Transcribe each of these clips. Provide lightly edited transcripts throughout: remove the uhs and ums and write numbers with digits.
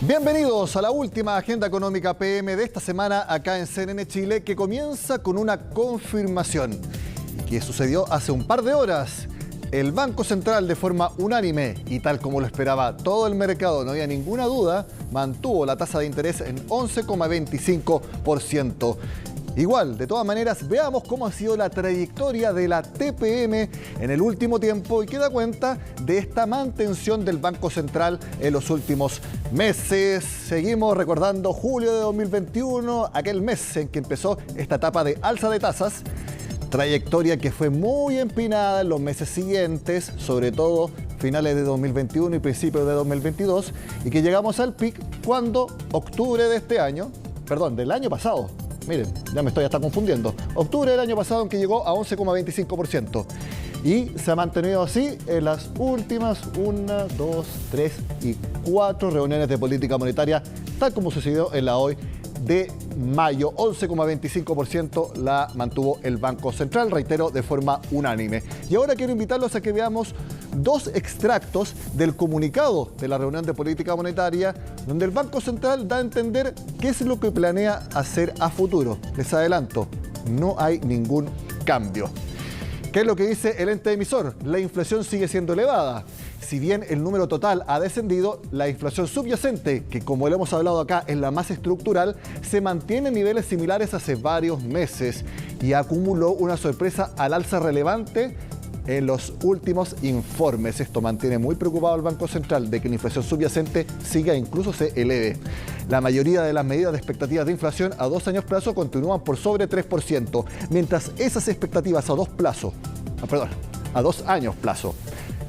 Bienvenidos a la última Agenda Económica PM de esta semana acá en CNN Chile, que comienza con una confirmación que sucedió hace un par de horas. El Banco Central, de forma unánime y tal como lo esperaba todo el mercado, no había ninguna duda, mantuvo la tasa de interés en 11,25%. Igual, de todas maneras, veamos cómo ha sido la trayectoria de la TPM en el último tiempo y que da cuenta de esta mantención del Banco Central en los últimos meses. Seguimos recordando julio de 2021, aquel mes en que empezó esta etapa de alza de tasas. Trayectoria que fue muy empinada en los meses siguientes, sobre todo finales de 2021 y principios de 2022, y que llegamos al pic cuando octubre de este año, del año pasado. Miren, ya me estoy hasta confundiendo. Octubre del año pasado, en que llegó a 11,25%. Y se ha mantenido así en las últimas 1, 2, 3 y 4 reuniones de política monetaria, tal como sucedió en la hoy de mayo. 11,25% la mantuvo el Banco Central, reitero, de forma unánime. Y ahora quiero invitarlos a que veamos dos extractos del comunicado de la reunión de política monetaria, donde el Banco Central da a entender qué es lo que planea hacer a futuro. Les adelanto, no hay ningún cambio. ¿Qué es lo que dice el ente emisor? La inflación sigue siendo elevada. Si bien el número total ha descendido, la inflación subyacente, que como lo hemos hablado acá es la más estructural, se mantiene en niveles similares hace varios meses y acumuló una sorpresa al alza relevante en los últimos informes. Esto mantiene muy preocupado al Banco Central de que la inflación subyacente siga e incluso se eleve. La mayoría de las medidas de expectativas de inflación a 2 años plazo continúan por sobre 3%, mientras esas expectativas a 2 años plazo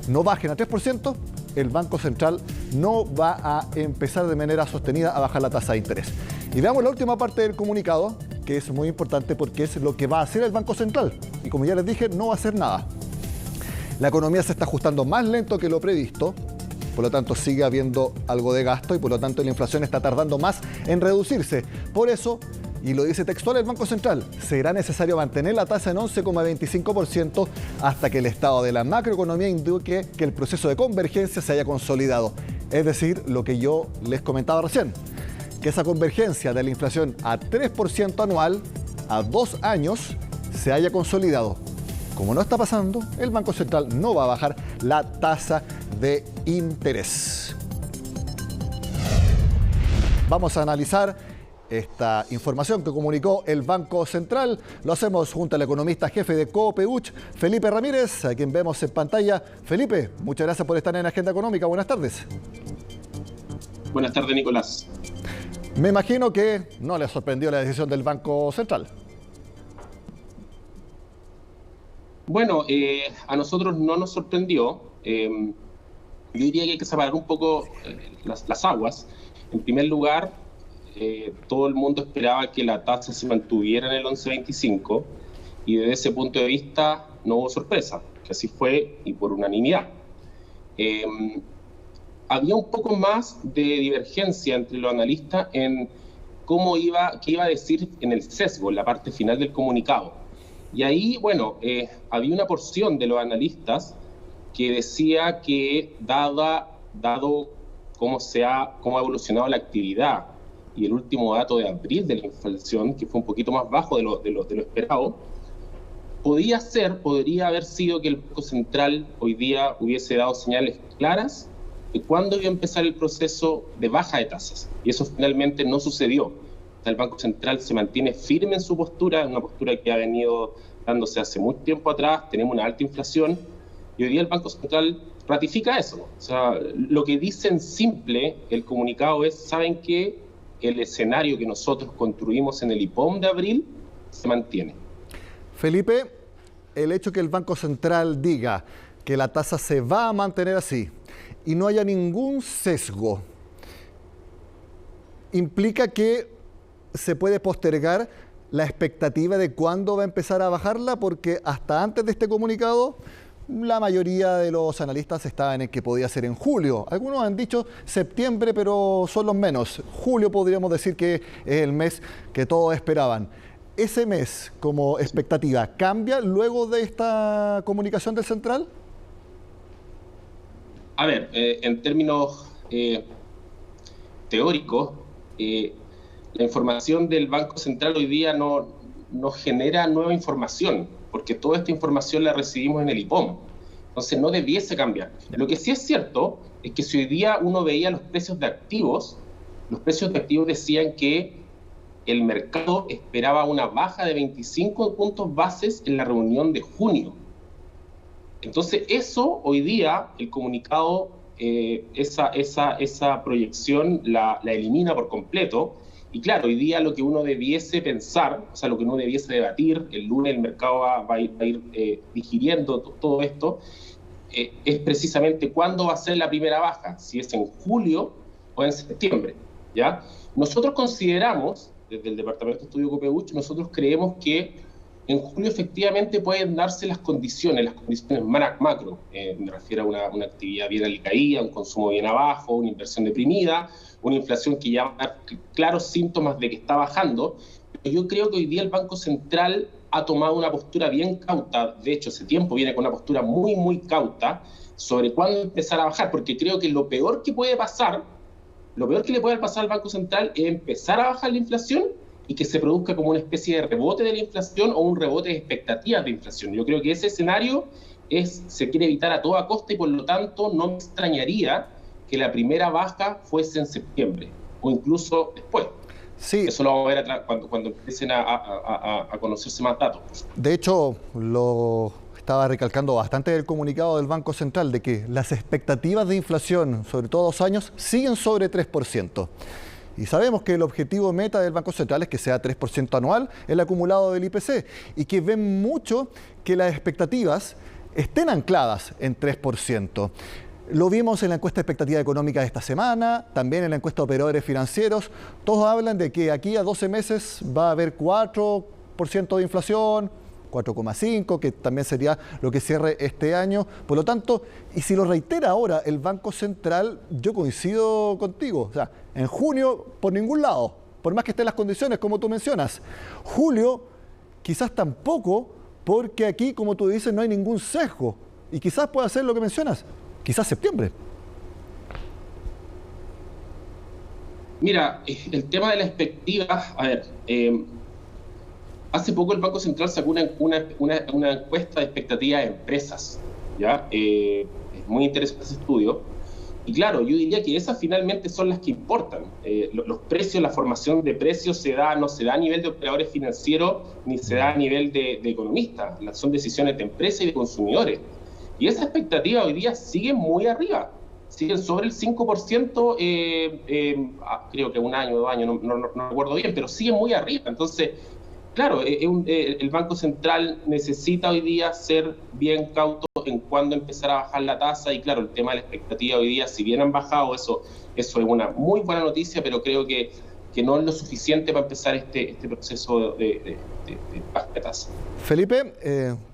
no bajen a 3%, el Banco Central no va a empezar de manera sostenida a bajar la tasa de interés. Y veamos la última parte del comunicado, que es muy importante porque es lo que va a hacer el Banco Central. Y como ya les dije, no va a hacer nada. La economía se está ajustando más lento que lo previsto, por lo tanto sigue habiendo algo de gasto y por lo tanto la inflación está tardando más en reducirse. Por eso, y lo dice textual el Banco Central, será necesario mantener la tasa en 11,25% hasta que el estado de la macroeconomía indique que el proceso de convergencia se haya consolidado. Es decir, lo que yo les comentaba recién, que esa convergencia de la inflación a 3% anual a 2 años se haya consolidado. Como no está pasando, el Banco Central no va a bajar la tasa de interés. Vamos a analizar esta información que comunicó el Banco Central. Lo hacemos junto al economista jefe de Copeuch, Felipe Ramírez, a quien vemos en pantalla. Felipe, muchas gracias por estar en Agenda Económica. Buenas tardes. Buenas tardes, Nicolás. Me imagino que no le sorprendió la decisión del Banco Central. Bueno, a nosotros no nos sorprendió. Yo diría que hay que separar un poco las aguas. En primer lugar, todo el mundo esperaba que la tasa se mantuviera en el 11,25 y desde ese punto de vista no hubo sorpresa, que así fue y por unanimidad. Había un poco más de divergencia entre los analistas en qué iba a decir en el sesgo, en la parte final del comunicado. Y ahí, bueno, había una porción de los analistas que decía que dado cómo ha evolucionado la actividad y el último dato de abril de la inflación, que fue un poquito más bajo de lo esperado, podría haber sido que el Banco Central hoy día hubiese dado señales claras de cuándo iba a empezar el proceso de baja de tasas. Y eso finalmente no sucedió. El Banco Central se mantiene firme en su postura, una postura que ha venido dándose hace mucho tiempo atrás. Tenemos una alta inflación y hoy día el Banco Central ratifica eso. O sea, lo que dice en simple el comunicado es, ¿saben qué? El escenario que nosotros construimos en el IPOM de abril se mantiene. Felipe, el hecho que el Banco Central diga que la tasa se va a mantener así y no haya ningún sesgo, implica que se puede postergar la expectativa de cuándo va a empezar a bajarla, porque hasta antes de este comunicado la mayoría de los analistas estaban en que podía ser en julio. Algunos han dicho septiembre, pero son los menos. Julio podríamos decir que es el mes que todos esperaban. ¿Ese mes como expectativa cambia luego de esta comunicación del Central? A ver, en términos teóricos, la información del Banco Central hoy día no genera nueva información, porque toda esta información la recibimos en el IPOM. Entonces no debiese cambiar. Lo que sí es cierto es que si hoy día uno veía los precios de activos decían que el mercado esperaba una baja de 25 puntos bases en la reunión de junio. Entonces eso hoy día, el comunicado, esa proyección la elimina por completo. Y claro, hoy día lo que uno debiese pensar, o sea, lo que uno debiese debatir, el lunes el mercado va a ir digiriendo todo esto, es precisamente cuándo va a ser la primera baja, si es en julio o en septiembre, ¿ya? Nosotros consideramos, desde el Departamento de Estudio Copeuch, nosotros creemos que en julio efectivamente pueden darse las condiciones macro, me refiero a una actividad bien alicaída, un consumo bien abajo, una inversión deprimida, una inflación que ya va a dar claros síntomas de que está bajando. Pero yo creo que hoy día el Banco Central ha tomado una postura bien cauta, de hecho hace tiempo viene con una postura muy, muy cauta sobre cuándo empezar a bajar, porque creo que lo peor que le puede pasar al Banco Central es empezar a bajar la inflación y que se produzca como una especie de rebote de la inflación o un rebote de expectativas de inflación. Yo creo que ese escenario se quiere evitar a toda costa y por lo tanto no me extrañaría que la primera baja fuese en septiembre o incluso después. Sí. Eso lo vamos a ver cuando empiecen a conocerse más datos. De hecho, lo estaba recalcando bastante el comunicado del Banco Central de que las expectativas de inflación, sobre todo 2 años, siguen sobre 3%. Y sabemos que el objetivo meta del Banco Central es que sea 3% anual el acumulado del IPC y que ven mucho que las expectativas estén ancladas en 3%. Lo vimos en la encuesta de expectativa económica de esta semana, también en la encuesta de operadores financieros. Todos hablan de que aquí a 12 meses va a haber 4% de inflación, 4,5%, que también sería lo que cierre este año. Por lo tanto, y si lo reitera ahora el Banco Central, yo coincido contigo. O sea, en junio, por ningún lado, por más que estén las condiciones, como tú mencionas. Julio, quizás tampoco, porque aquí, como tú dices, no hay ningún sesgo. Y quizás pueda ser lo que mencionas. Quizás septiembre. Mira, el tema de la expectativa, a ver, hace poco el Banco Central sacó una encuesta de expectativas de empresas, ¿ya? Es muy interesante ese estudio. Y claro, yo diría que esas finalmente son las que importan. Los precios, la formación de precios no se da a nivel de operadores financieros ni se da a nivel de economistas. Son decisiones de empresas y de consumidores. Y esa expectativa hoy día sigue muy arriba, siguen sobre el 5%, creo que 1 año, 2 años, no recuerdo bien, pero sigue muy arriba. Entonces, claro, el Banco Central necesita hoy día ser bien cauto en cuándo empezar a bajar la tasa y claro, el tema de la expectativa hoy día, si bien han bajado, eso es una muy buena noticia, pero creo que no es lo suficiente para empezar este proceso de baja de tasa. Felipe,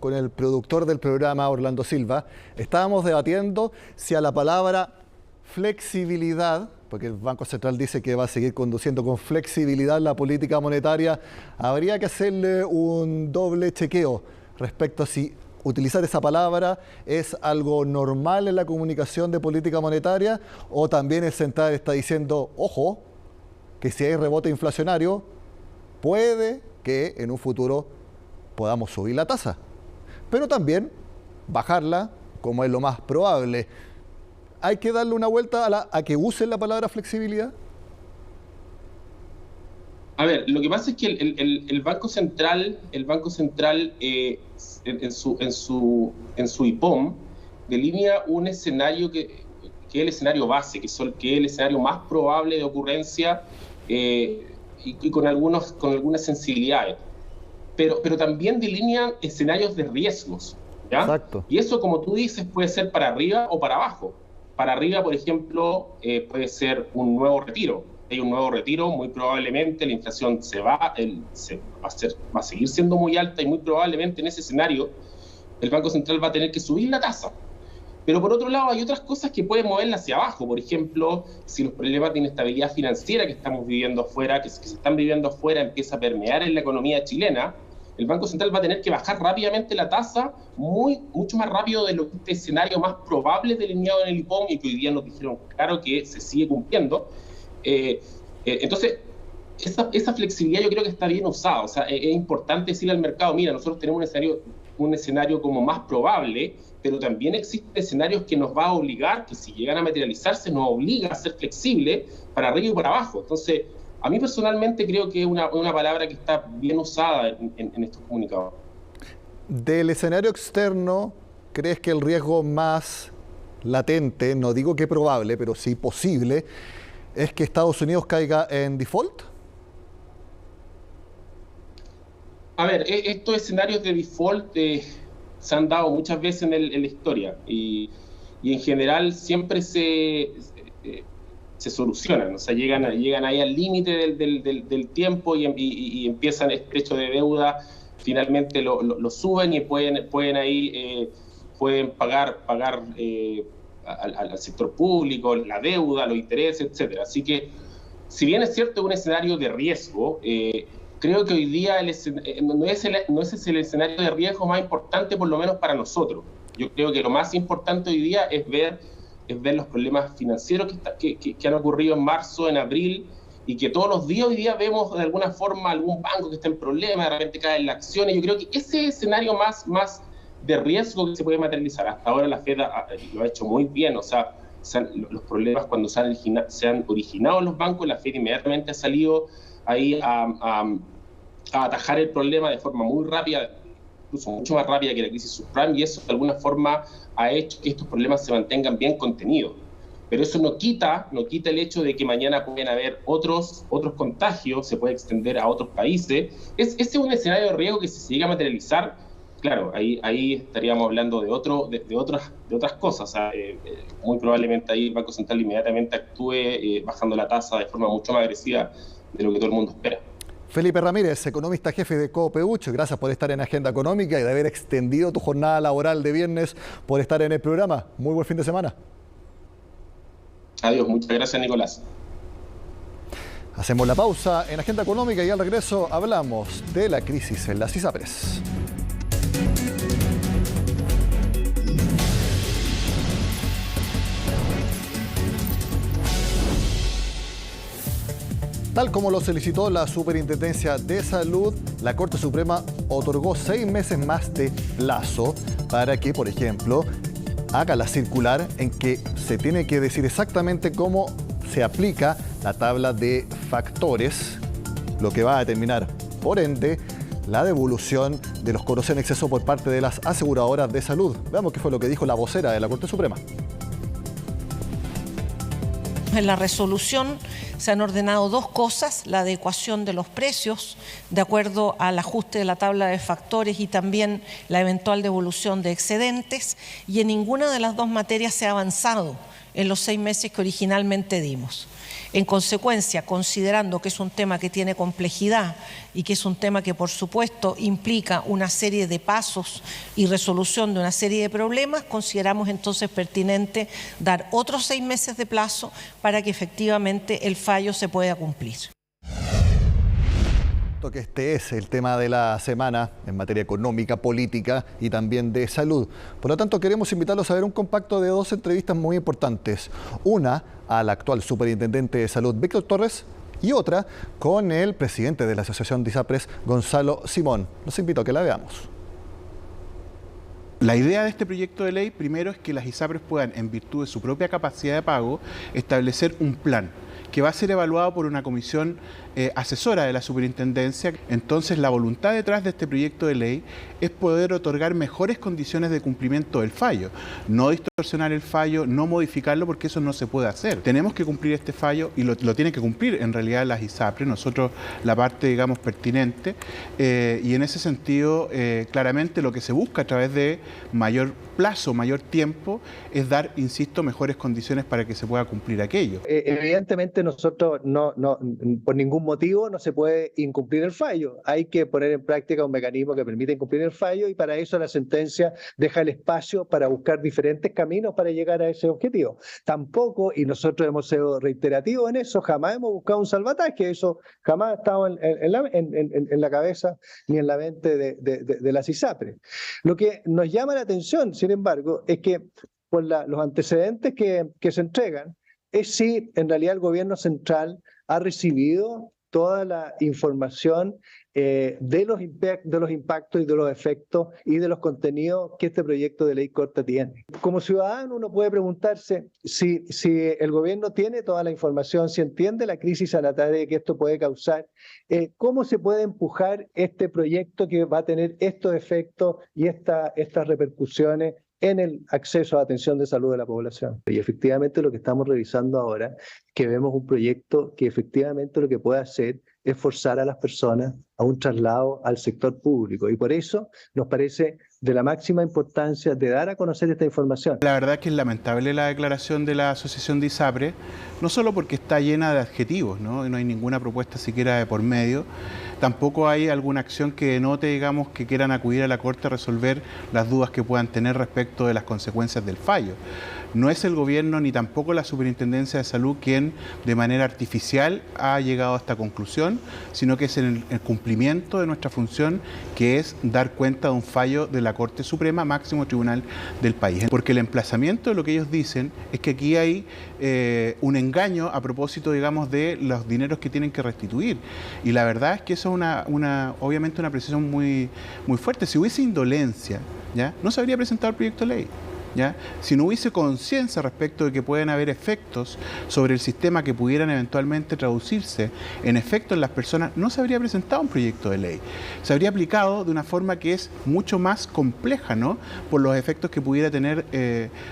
con el productor del programa, Orlando Silva, estábamos debatiendo si a la palabra flexibilidad, porque el Banco Central dice que va a seguir conduciendo con flexibilidad la política monetaria, habría que hacerle un doble chequeo respecto a si utilizar esa palabra es algo normal en la comunicación de política monetaria o también el central está diciendo, ojo, que si hay rebote inflacionario, puede que en un futuro podamos subir la tasa, pero también bajarla, como es lo más probable. ¿Hay que darle una vuelta a que usen la palabra flexibilidad? A ver, lo que pasa es que el Banco Central, en su IPOM, delinea un escenario que es el escenario base, que es el escenario más probable de ocurrencia y con algunas sensibilidades. Pero también delinean escenarios de riesgos, ¿ya? Exacto. Y eso, como tú dices, puede ser para arriba o para abajo. Para arriba, por ejemplo, puede ser un nuevo retiro. Hay un nuevo retiro, muy probablemente la inflación va a seguir siendo muy alta y muy probablemente en ese escenario el Banco Central va a tener que subir la tasa. Pero por otro lado hay otras cosas que pueden moverla hacia abajo. Por ejemplo, si los problemas de inestabilidad financiera que estamos viviendo afuera, que se están viviendo afuera, empieza a permear en la economía chilena, el Banco Central va a tener que bajar rápidamente la tasa, mucho más rápido de lo que este escenario más probable delineado en el IPOM y que hoy día nos dijeron claro que se sigue cumpliendo. Entonces, esa flexibilidad yo creo que está bien usada. O sea, es importante decirle al mercado, mira, nosotros tenemos un escenario como más probable, pero también existen escenarios que nos va a obligar, que si llegan a materializarse, nos obliga a ser flexible para arriba y para abajo. Entonces, a mí personalmente creo que es una palabra que está bien usada en estos comunicados. Del escenario externo, ¿crees que el riesgo más latente, no digo que probable, pero sí posible, es que Estados Unidos caiga en default? A ver, estos escenarios de default se han dado muchas veces en la historia y en general siempre se solucionan, o sea, llegan ahí al límite del tiempo y empiezan este hecho de deuda, finalmente lo suben y pueden ahí pueden pagar al sector público la deuda, los intereses, etcétera. Así que, si bien es cierto, es un escenario de riesgo, creo que hoy día no es el escenario de riesgo más importante, por lo menos para nosotros. Yo creo que lo más importante hoy día es ver los problemas financieros que han ocurrido en marzo, en abril, y que todos los días hoy día vemos de alguna forma algún banco que está en problemas, de repente caen las acciones. Yo creo que ese escenario más de riesgo que se puede materializar. Hasta ahora la Fed lo ha hecho muy bien, o sea, los problemas cuando se han originado en los bancos, la Fed inmediatamente ha salido ahí a atajar el problema de forma muy rápida, incluso mucho más rápida que la crisis subprime, y eso de alguna forma ha hecho que estos problemas se mantengan bien contenidos. Pero eso no quita el hecho de que mañana pueden haber otros contagios, se puede extender a otros países. Ese es un escenario de riesgo que si se llega a materializar, claro, ahí estaríamos hablando de otras cosas. O sea, muy probablemente ahí el Banco Central inmediatamente actúe bajando la tasa de forma mucho más agresiva de lo que todo el mundo espera. Felipe Ramírez, economista jefe de Copeuch, gracias por estar en Agenda Económica y de haber extendido tu jornada laboral de viernes, por estar en el programa. Muy buen fin de semana. Adiós, muchas gracias, Nicolás. Hacemos la pausa en Agenda Económica y al regreso hablamos de la crisis en las ISAPRES. Tal como lo solicitó la Superintendencia de Salud, la Corte Suprema otorgó 6 meses más de plazo para que, por ejemplo, haga la circular en que se tiene que decir exactamente cómo se aplica la tabla de factores, lo que va a determinar, por ende, la devolución de los cobros en exceso por parte de las aseguradoras de salud. Veamos qué fue lo que dijo la vocera de la Corte Suprema. En la resolución se han ordenado dos cosas: la adecuación de los precios de acuerdo al ajuste de la tabla de factores y también la eventual devolución de excedentes, y en ninguna de las dos materias se ha avanzado en los 6 meses que originalmente dimos. En consecuencia, considerando que es un tema que tiene complejidad y que es un tema que, por supuesto, implica una serie de pasos y resolución de una serie de problemas, consideramos entonces pertinente dar otros 6 meses de plazo para que efectivamente el fallo se pueda cumplir. Que este es el tema de la semana en materia económica, política y también de salud. Por lo tanto, queremos invitarlos a ver un compacto de 2 entrevistas muy importantes. Una al actual superintendente de salud, Víctor Torres, y otra con el presidente de la Asociación de ISAPRES, Gonzalo Simón. Los invito a que la veamos. La idea de este proyecto de ley, primero, es que las ISAPRES puedan, en virtud de su propia capacidad de pago, establecer un plan que va a ser evaluado por una comisión asesora de la superintendencia. Entonces, la voluntad detrás de este proyecto de ley es poder otorgar mejores condiciones de cumplimiento del fallo, no distorsionar el fallo, no modificarlo, porque eso no se puede hacer. Tenemos que cumplir este fallo y lo tienen que cumplir en realidad las ISAPRES, nosotros la parte, digamos, pertinente, y en ese sentido, claramente lo que se busca a través de mayor plazo, mayor tiempo, es dar, insisto, mejores condiciones para que se pueda cumplir aquello. Evidentemente nosotros no, por ningún motivo no se puede incumplir el fallo. Hay que poner en práctica un mecanismo que permita incumplir el fallo, y para eso la sentencia deja el espacio para buscar diferentes caminos para llegar a ese objetivo. Tampoco, y nosotros hemos sido reiterativos en eso, jamás hemos buscado un salvataje, eso jamás ha estado en la cabeza ni en la mente de las ISAPRES. Lo que nos llama la atención, sin embargo, es que por los antecedentes que se entregan, es si en realidad el gobierno central ha recibido toda la información de los impactos y de los efectos y de los contenidos que este proyecto de ley corta tiene. Como ciudadano uno puede preguntarse si el gobierno tiene toda la información, si entiende la crisis sanitaria que esto puede causar, cómo se puede empujar este proyecto que va a tener estos efectos y estas repercusiones en el acceso a la atención de salud de la población. Y efectivamente lo que estamos revisando ahora es que vemos un proyecto que efectivamente lo que puede hacer es forzar a las personas a un traslado al sector público. Y por eso nos parece de la máxima importancia de dar a conocer esta información. La verdad es que es lamentable la declaración de la Asociación de ISAPRE, no solo porque está llena de adjetivos, ¿no? Y no hay ninguna propuesta siquiera de por medio, tampoco hay alguna acción que denote, digamos, que quieran acudir a la Corte a resolver las dudas que puedan tener respecto de las consecuencias del fallo. No es el gobierno ni tampoco la Superintendencia de Salud quien de manera artificial ha llegado a esta conclusión, sino que es el cumplimiento de nuestra función, que es dar cuenta de un fallo de la Corte Suprema, máximo tribunal del país. Porque el emplazamiento de lo que ellos dicen es que aquí hay un engaño a propósito, digamos, de los dineros que tienen que restituir. Y la verdad es que eso es obviamente una precisión muy fuerte. Si hubiese indolencia, ¿ya?, no se habría presentado el proyecto de ley. ¿Ya? Si no hubiese conciencia respecto de que pueden haber efectos sobre el sistema que pudieran eventualmente traducirse en efectos en las personas, no se habría presentado un proyecto de ley. Se habría aplicado de una forma que es mucho más compleja, ¿no?, por los efectos que pudiera tener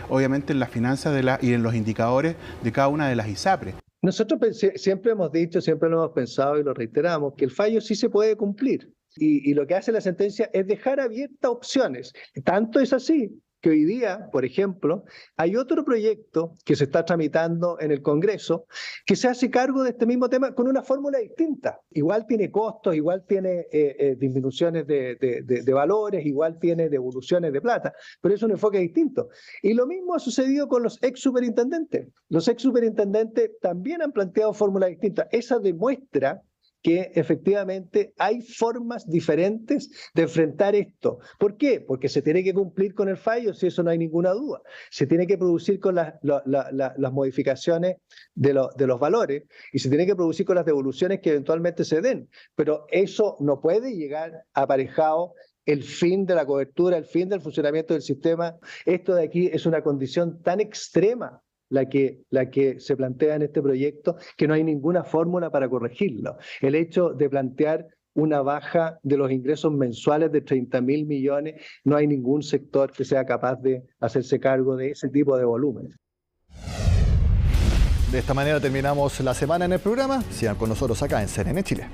obviamente en las finanzas y en los indicadores de cada una de las ISAPRE. Nosotros siempre hemos dicho, siempre lo hemos pensado y lo reiteramos, que el fallo sí se puede cumplir. Y lo que hace la sentencia es dejar abiertas opciones. Tanto es así que hoy día, por ejemplo, hay otro proyecto que se está tramitando en el Congreso que se hace cargo de este mismo tema con una fórmula distinta. Igual tiene costos, igual tiene disminuciones de valores, igual tiene devoluciones de plata, pero es un enfoque distinto. Y lo mismo ha sucedido con los ex superintendentes. Los ex superintendentes también han planteado fórmulas distintas. Esa demuestra que efectivamente hay formas diferentes de enfrentar esto. ¿Por qué? Porque se tiene que cumplir con el fallo, si eso no hay ninguna duda. Se tiene que producir con las modificaciones de los valores y se tiene que producir con las devoluciones que eventualmente se den. Pero eso no puede llegar aparejado el fin de la cobertura, el fin del funcionamiento del sistema. Esto de aquí es una condición tan extrema la que se plantea en este proyecto, que no hay ninguna fórmula para corregirlo. El hecho de plantear una baja de los ingresos mensuales de 30.000 millones, no hay ningún sector que sea capaz de hacerse cargo de ese tipo de volúmenes. De esta manera terminamos la semana en el programa. Sigan con nosotros acá en CNN Chile.